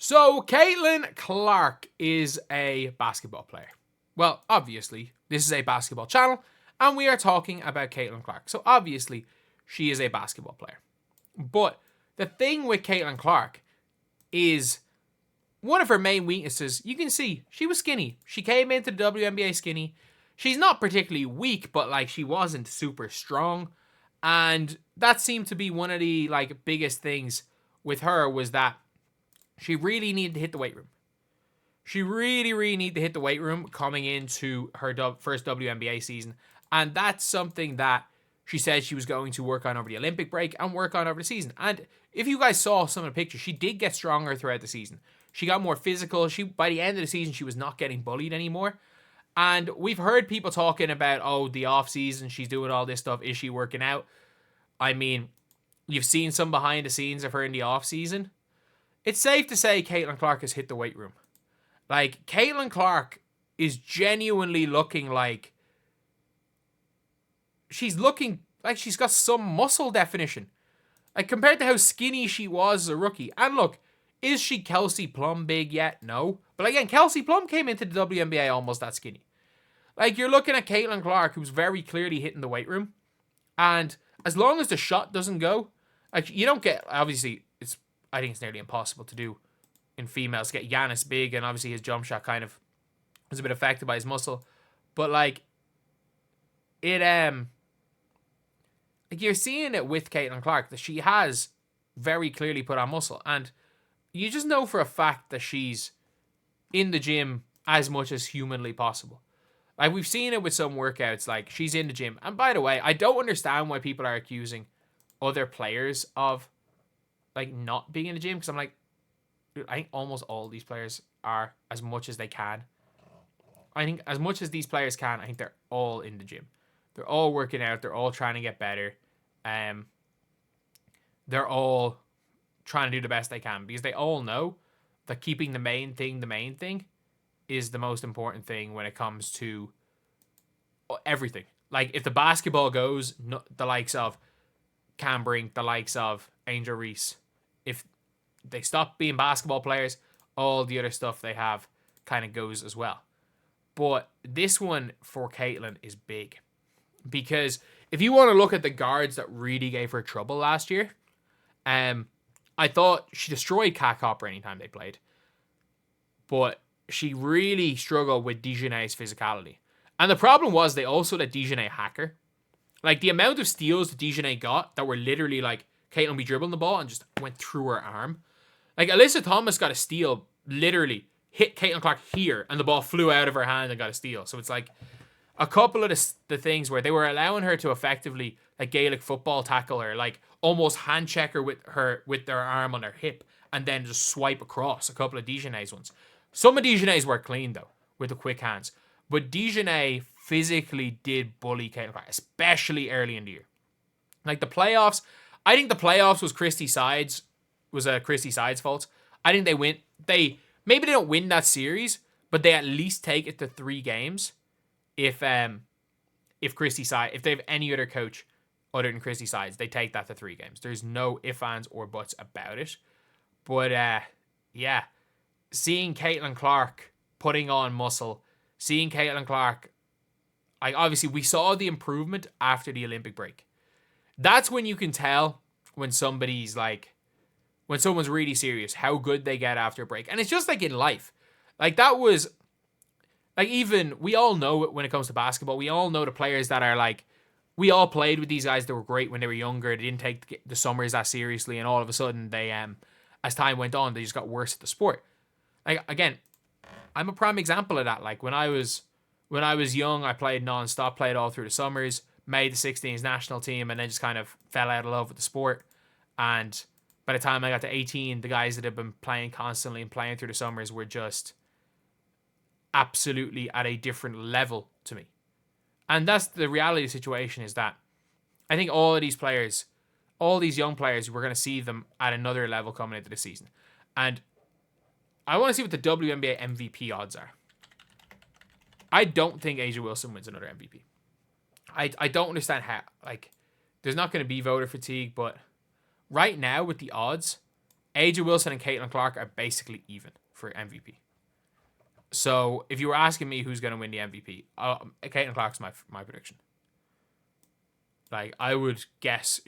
So, Caitlin Clark is a basketball player. Well, obviously, this is a basketball channel, and we are talking about Caitlin Clark. So, obviously, she is a basketball player. But the thing with Caitlin Clark is one of her main weaknesses, you can see, she was skinny. She came into the WNBA skinny. She's not particularly weak, but, like, she wasn't super strong. And that seemed to be one of the, like, biggest things with her was that she really needed to hit the weight room. She really needed to hit the weight room coming into her first WNBA season. And that's something that she said she was going to work on over the Olympic break and work on over the season. And if you guys saw some of the pictures, she did get stronger throughout the season. She got more physical. By the end of the season, she was not getting bullied anymore. And we've heard people talking about, oh, the offseason, she's doing all this stuff. Is she working out? I mean, you've seen some behind the scenes of her in the offseason. It's safe to say Caitlin Clark has hit the weight room. Like, Caitlin Clark is genuinely looking like she's got some muscle definition. Like, compared to how skinny she was as a rookie. And look, is she Kelsey Plum big yet? No. But again, Kelsey Plum came into the WNBA almost that skinny. Like, you're looking at Caitlin Clark, who's very clearly hitting the weight room. And as long as the shot doesn't go, like, you don't get, obviously, I think it's nearly impossible to do in females, get Giannis big, and obviously his jump shot kind of was a bit affected by his muscle. But, like, like, you're seeing it with Caitlin Clark, that she has very clearly put on muscle. And you just know for a fact that she's in the gym as much as humanly possible. Like, we've seen it with some workouts, like, she's in the gym. And by the way, I don't understand why people are accusing other players of, like, not being in the gym. Because I'm like, dude, I think almost all these players are as much as they can. I think as much as these players can, I think they're all in the gym. They're all working out. They're all trying to get better. They're all trying to do the best they can. Because they all know that keeping the main thing is the most important thing when it comes to everything. Like, if the basketball goes, the likes of Cam Brink, the likes of Angel Reese, if they stop being basketball players, all the other stuff they have kind of goes as well. But this one for Caitlin is big. Because if you want to look at the guards that really gave her trouble last year, I thought she destroyed Kat Copper anytime they played. But she really struggled with Dejanay's physicality. And the problem was they also let Dejanay hack her. Like, the amount of steals that Dejanay got that were literally like, Caitlin be dribbling the ball and just went through her arm. Like, Alyssa Thomas got a steal, literally hit Caitlin Clark here, and the ball flew out of her hand and got a steal. So it's like a couple of the things where they were allowing her to effectively, like, Gaelic football tackle her, like, almost hand check her with their arm on her hip, and then just swipe across a couple of Dejanay's ones. Some of Dejanay's were clean, though, with the quick hands. But Dejanay physically did bully Caitlin Clark, especially early in the year. Like, the playoffs, I think the playoffs was Christy Sides' fault. I think maybe they don't win that series, but they at least take it to 3 games if Christy Sides, if they have any other coach other than Christy Sides, they take that to 3 games. There's no ifs, ands, or buts about it. But yeah, seeing Caitlin Clark putting on muscle, seeing Caitlin Clark, like, obviously we saw the improvement after the Olympic break. That's when you can tell when someone's really serious, how good they get after a break. And it's just like in life. Like, that was, like, even, we all know it when it comes to basketball. We all know the players that are like, we all played with these guys that were great when they were younger. They didn't take the summers that seriously. And all of a sudden, they, as time went on, they just got worse at the sport. Like, again, I'm a prime example of that. Like, when I was young, I played non-stop, played all through the summers, made the 16s national team, and then just kind of fell out of love with the sport. And by the time I got to 18, the guys that had been playing constantly and playing through the summers were just absolutely at a different level to me. And that's the reality of the situation, is that I think all of these players, all these young players, we're going to see them at another level coming into the season. And I want to see what the WNBA MVP odds are. I don't think A'ja Wilson wins another MVP. I don't understand how. Like, there's not going to be voter fatigue, but right now with the odds, A'ja Wilson and Caitlin Clark are basically even for MVP. So if you were asking me who's going to win the MVP, Caitlin Clark's my prediction. Like, I would guess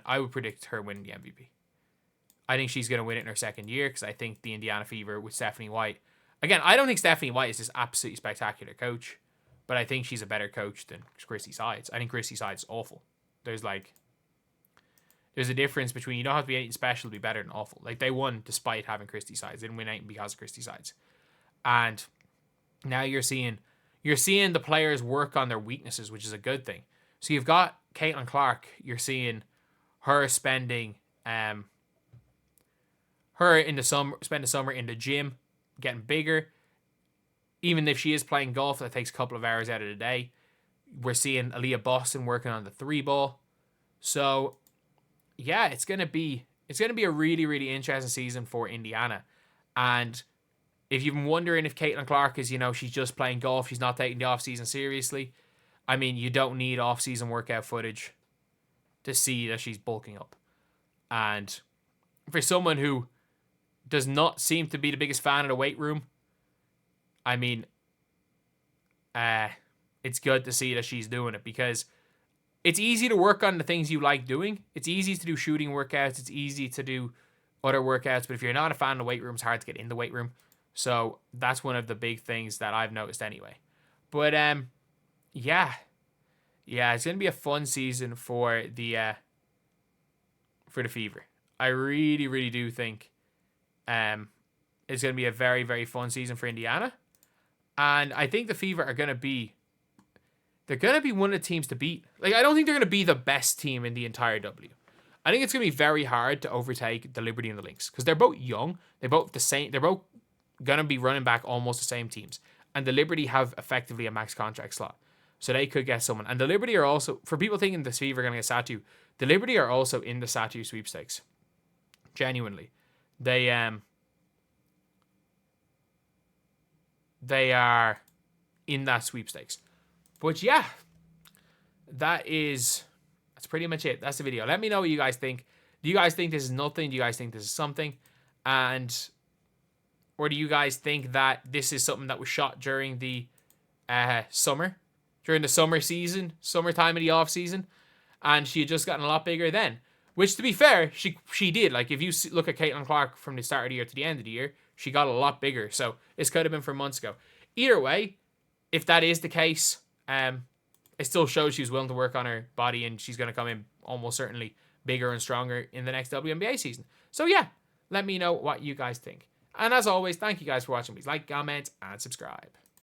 I would predict her winning the MVP. I think she's going to win it in her second year because I think the Indiana Fever with Stephanie White. Again, I don't think Stephanie White is this absolutely spectacular coach, but I think she's a better coach than Chrissy Sides. I think Chrissy Sides is awful. There's a difference between you don't have to be anything special to be better than awful. Like, they won despite having Christy Sides. They didn't win anything because of Christy Sides. And now you're seeing the players work on their weaknesses, which is a good thing. So you've got Caitlin Clark. You're seeing her spend the summer in the gym, getting bigger. Even if she is playing golf, that takes a couple of hours out of the day. We're seeing Aaliyah Boston working on the 3-ball. So yeah, it's gonna be a really, really interesting season for Indiana. And if you've been wondering if Caitlin Clark is, she's just playing golf, she's not taking the offseason seriously, I mean, you don't need off-season workout footage to see that she's bulking up. And for someone who does not seem to be the biggest fan of the weight room, I mean, it's good to see that she's doing it because it's easy to work on the things you like doing. It's easy to do shooting workouts. It's easy to do other workouts. But if you're not a fan of the weight room, it's hard to get in the weight room. So that's one of the big things that I've noticed anyway. But yeah, it's gonna be a fun season for the Fever. I really, really do think it's gonna be a very, very fun season for Indiana, and I think the Fever are gonna be. They're gonna be one of the teams to beat. Like, I don't think they're gonna be the best team in the entire W. I think it's gonna be very hard to overtake the Liberty and the Lynx because they're both young. They're both the same. They're both gonna be running back almost the same teams, and the Liberty have effectively a max contract slot, so they could get someone. And the Liberty are also, for people thinking the Fever are gonna get Satu, the Liberty are also in the Satu sweepstakes. Genuinely, they are in that sweepstakes. But yeah, that's pretty much it. That's the video. Let me know what you guys think. Do you guys think this is nothing? Do you guys think this is something? Or do you guys think that this is something that was shot during the summer season, summertime of the off season, and she had just gotten a lot bigger then? Which, to be fair, she did. Like, if you look at Caitlin Clark from the start of the year to the end of the year, she got a lot bigger. So this could have been from months ago. Either way, if that is the case, it still shows she's willing to work on her body, and she's going to come in almost certainly bigger and stronger in the next WNBA season. So yeah, let me know what you guys think. And as always, thank you guys for watching. Please like, comment, and subscribe.